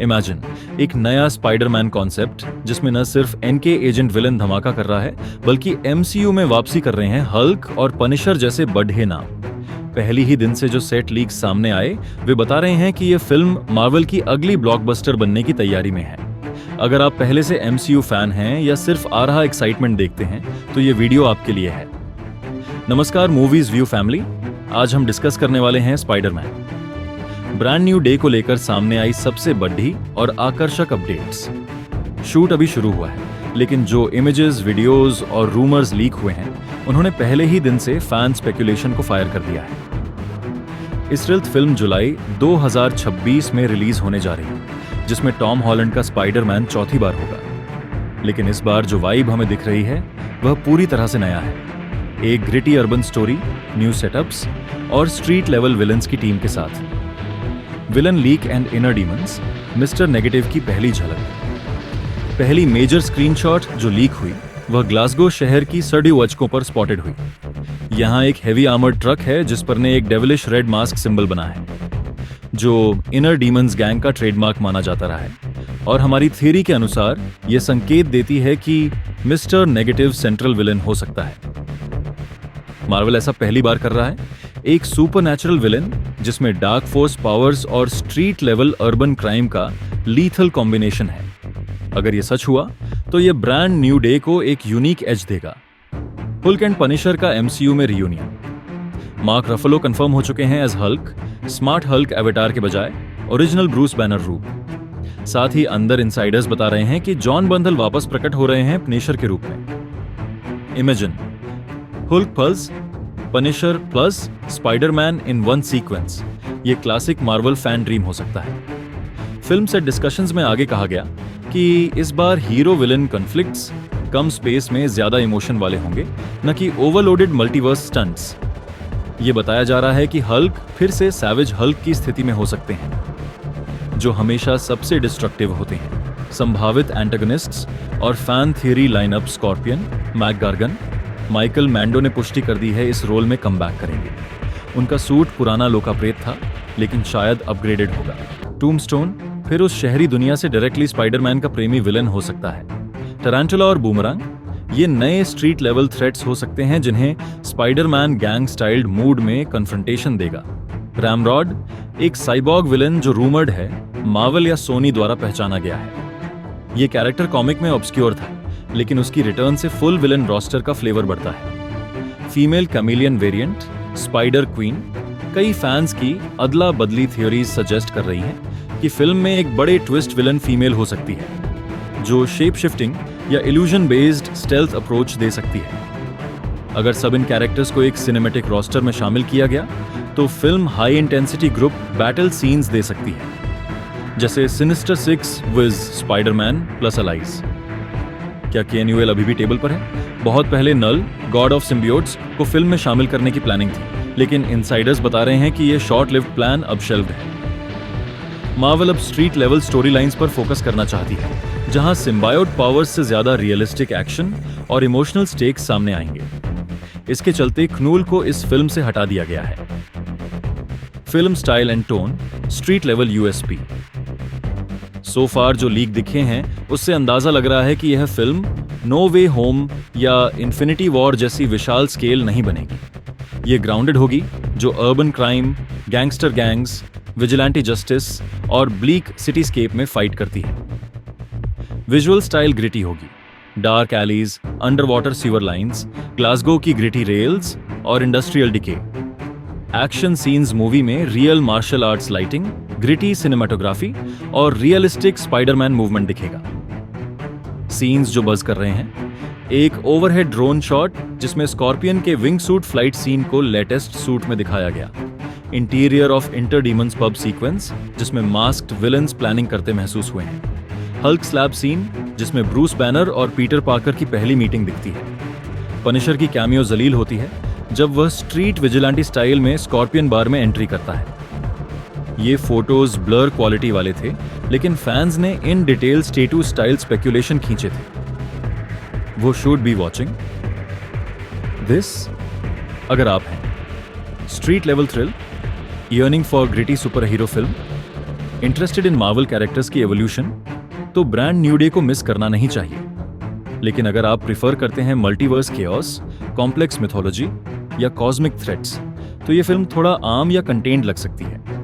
Imagine एक नया Spiderman concept जिसमें न सिर्फ एनके एजेंट विलन धमाका कर रहा है बल्कि एमसीयू में वापसी कर रहे हैं हल्क और पनिशर जैसे बढ़े नाम। पहली ही दिन से जो सेट लीक्स सामने आए वे बता रहे हैं कि यह फिल्म मार्वल की अगली ब्लॉकबस्टर बनने की तैयारी में है। अगर आप पहले से एमसीयू फैन हैं या सिर्फ आ रहा एक्साइटमेंट देखते हैं तो ये वीडियो आपके लिए है। नमस्कार मूवीज व्यू फैमिली, आज हम डिस्कस करने वाले हैं स्पाइडरमैन। ब्रांड न्यू डे को लेकर सामने आई सबसे बड़ी और आकर्षक अपडेट्स। शूट अभी शुरू हुआ है, लेकिन जो इमेजेस, वीडियोस और रूमर्स लीक हुए हैं उन्होंने पहले ही दिन से फैन स्पेकुलेशन को फायर कर दिया है। इस फिल्म जुलाई 2026 में रिलीज होने जा रही है, जिसमें टॉम हॉलैंड का स्पाइडरमैन चौथी बार होगा। लेकिन इस बार जो वाइब हमें दिख रही है वह पूरी तरह से नया है। एक gritty urban story, new setups और स्ट्रीट लेवल विलन्स की टीम के साथ। Villain leak and inner demons, mister negative की पहली झलक। पहली मेजर स्क्रीनशॉट जो लीक हुई वह ग्लासगो शहर की सड़ी वचकों पर स्पॉटेड हुई। यहाँ एक हेवी आर्मर्ड ट्रक है जिस पर ने एक डेविलिश रेड मास्क सिंबल बना है, जो इनर डीमंस गैंग का ट्रेडमार्क माना जाता रहा है। और हमारी थ्योरी के अनुसार यह संकेत देती है कि मिस्टर नेगेटिव सेंट्रल विलन हो सकता है। मार्वल ऐसा पहली बार कर रहा है, एक सुपरनैचुरल विलन जिसमें डार्क फोर्स पावर्स और स्ट्रीट लेवल अर्बन क्राइम का लीथल कॉम्बिनेशन है। अगर ये सच हुआ तो ये ब्रांड न्यू डे को एक यूनिक एज देगा। हल्क एंड पनिशर का एमसीयू में रियूनियन। मार्क रफलो कंफर्म हो चुके हैं as Hulk, smart Hulk avatar के बजाय ओरिजिनल ब्रूस बैनर रूप। साथ ही अंदर इनसाइडर्स बता रहे हैं कि जॉन बंथल वापस प्रकट हो रहे हैं पनिशर के रूप में। Imagine Hulk plus Punisher plus Spiderman in one sequence. ये क्लासिक मार्वल फैन ड्रीम हो सकता है। फिल्म सेट डिस्कशंस में आगे कहा गया कि इस बार हीरो विलन कॉन्फ्लिक्ट्स कम स्पेस में ज्यादा इमोशन वाले होंगे, न कि ओवरलोडेड मल्टीवर्स स्टंट्स। ये बताया जा रहा है कि हल्क फिर से सैवेज हल्क की स्थिति में हो सकते हैं, जो हमेशा सबसे डिस्ट्रक्टिव होते हैं। संभावित एंटागनिस्ट्स और fan theory lineup Scorpion, McGargan, Michael Mando ने पुष्टि कर दी है इस रोल में कमबैक करेंगे। उनका सूट पुराना लोकाप्रेत था, लेकिन शायद अपग्रेडेड होगा। टूमस्टोन फिर उस शहरी दुनिया से डायरेक्टली स्पाइडरमैन का प्रेमी विलन हो सकता है। टैरेंटुला और बूमरैंग ये नए स्ट्रीट लेवल थ्रेट्स हो सकते हैं जिन्हें स्पाइडरमैन गैंग स्टाइल्ड मूड में कन्फ्रंटेशन देगा। रैमरॉड एक साइबॉग विलन जो रूमर्ड है मार्वल या सोनी द्वारा पहचाना गया है। ये कैरेक्टर कॉमिक में ऑब्सक्योर था, लेकिन उसकी रिटर्न से फुल विलन रोस्टर का फ्लेवर बढ़ता है। Female chameleon variant spider queen. कई फैंस की अदला बदली थ्योरीज सजेस्ट कर रही हैं कि फिल्म में एक बड़े ट्विस्ट विलन फीमेल हो सकती है, जो शेप शिफ्टिंग या इल्यूजन बेस्ड स्टेल्थ अप्रोच दे सकती है। अगर सब इन कैरेक्टर्स को एक सिनेमैटिक रोस्टर में शामिल किया गया तो film high intensity group battle scenes दे सकती है, जैसे Sinister 6 with Spiderman plus allies. क्या केएनयूएल अभी भी टेबल पर है? बहुत पहले नल, गॉड ऑफ सिम्बियोट्स को फिल्म में शामिल करने की प्लानिंग थी, लेकिन इनसाइडर्स बता रहे हैं कि यह शॉर्ट लिव्ड प्लान अब शेल्व्ड है। मार्वल अब स्ट्रीट लेवल स्टोरी लाइंस पर फोकस करना चाहती है, जहां सिम्बायोट पावर्स से ज्यादा रियलिस्टिक एक्शन और इमोशनल स्टेक्स सामने आएंगे। इसके चलते क्नूल को इस फिल्म से हटा दिया गया है। Film style and tone, street level USP. So far जो लीक दिखे हैं उससे अंदाजा लग रहा है कि यह फिल्म नो वे होम या इन्फिनिटी वॉर जैसी विशाल स्केल नहीं बनेगी। ये ग्राउंडेड होगी, जो urban crime, gangster gangs, vigilante justice और ब्लीक सिटीस्केप में फाइट करती है। विजुअल स्टाइल ग्रिटी होगी, dark alleys, underwater sewer lines, Glasgow की ग्रिटी रेल्स और industrial decay. Action scenes movie में real martial arts lighting, gritty cinematography और realistic Spiderman movement दिखेगा। सीन्स जो बज कर रहे हैं, एक ओवरहेड ड्रोन शॉट जिसमें स्कॉर्पियन के विंग सूट फ्लाइट सीन को लेटेस्ट सूट में दिखाया गया। Interior of inter demons pub sequence जिसमें मास्क्ड विलन्स प्लानिंग करते महसूस हुए हैं। हल्क स्लैब सीन जिसमें ब्रूस बैनर और पीटर पार्कर की पहली मीटिंग दिखती है। पनिशर की कैमियो जलील होती है जब वह स्ट्रीट विजिलेंटी स्टाइल में स्कॉर्पियन बार में एंट्री करता है। ये फोटोज ब्लर क्वालिटी वाले थे, लेकिन फैंस ने इन डिटेल स्टेटू स्टाइल स्पेक्यूलेशन खींचे थे। वो शुड बी वॉचिंग दिस। अगर आप हैं street level thrill, yearning for gritty super hero film, interested in Marvel characters की एवोल्यूशन तो ब्रांड न्यू डे को मिस करना नहीं चाहिए। लेकिन अगर आप प्रिफर करते हैं मल्टीवर्स केओस, कॉम्प्लेक्स मिथोलॉजी या कॉस्मिक थ्रेट्स, तो ये फिल्म थोड़ा आम या कंटेन्ड लग सकती है।